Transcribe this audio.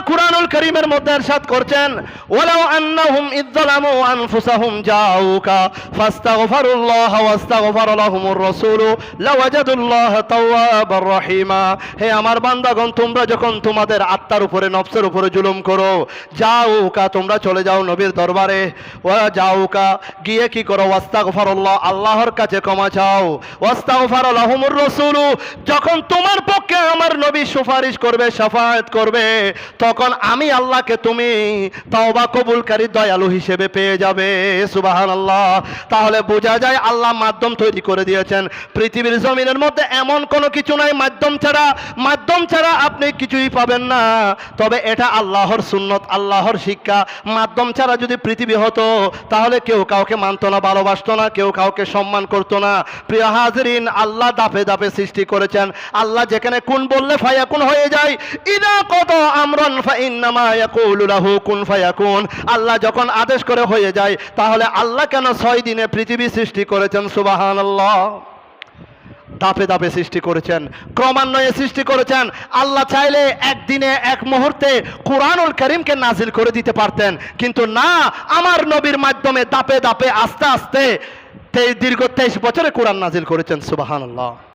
কুরআনুল কারীমের মধ্যে ইরশাদ করছেন, ওয়ালাউ আন্নাহুম ইযযালামু আনফুসাহুম জাউকা ফাস্তাগফিরুল্লাহ ওয়াস্তাগফারা লাহুমুর রাসূল লাওয়াজাদুল্লাহ তাওয়াবার রহিমা। হে আমার বান্দাগণ, তোমরা যখন তোমাদের আত্মার উপরে, নফসের উপরে জুলুম করো, জাউকা তোমরা চলে যাও নবীর দরবারে, ওয়া জাউকা গিয়ে কি করো, ওয়াস্তাগফিরুল্লাহ আল্লাহর কাছে ক্ষমা চাও, ওয়াস্তাগফারা লাহুমুর রাসূল যখন তোমার পক্ষে আমার নবী সুপারিশ করবে, শাফায়াত করবে, তখন আমি আল্লাহকে তুমি তওবা কবুলকারী দয়ালু হিসেবে পেয়ে যাবে। সুবহানাল্লাহ। তাহলে বোঝা যায় আল্লাহ মাধ্যম তৈরি করে দিয়েছেন। পৃথিবীর জমিনের মধ্যে এমন কোনো কিছু নাই মাধ্যম ছাড়া আপনি কিছুই পাবেন না। তবে এটা আল্লাহর সুন্নত, আল্লাহর শিক্ষা। মাধ্যম ছাড়া যদি পৃথিবী হতো তাহলে কেউ কাউকে মানতো না, ভালোবাসতো না, কেউ কাউকে সম্মান করতো না। প্রিয় হাজরিন, আল্লাহ দাপে দাপে সৃষ্টি করেছেন। আল্লাহ যেখানে কুন বললে ফায়াকুন হয়ে যায়। ইদা কদা আমরান ফাইন্নামা ইয়াকুলু লাহু কুন ফায়াকুন। আল্লাহ যখন আদেশ করে হয়ে যায়, তাহলে আল্লাহ কেন 6 দিনে পৃথিবী সৃষ্টি করেছেন? সুবহানাল্লাহ। দাপে দাপে সৃষ্টি করেছেন, ক্রমান্বয়ে সৃষ্টি করেছেন। আল্লাহ চাইলে একদিনে, এক মুহূর্তে কুরআনুল কারীমকে নাজিল করে দিতে পারতেন, কিন্তু না, আমার নবীর মাধ্যমে দাপে দাপে আস্তে আস্তে দীর্ঘ 23 বছরে কোরআন নাজিল করেছেন। সুবহানাল্লাহ।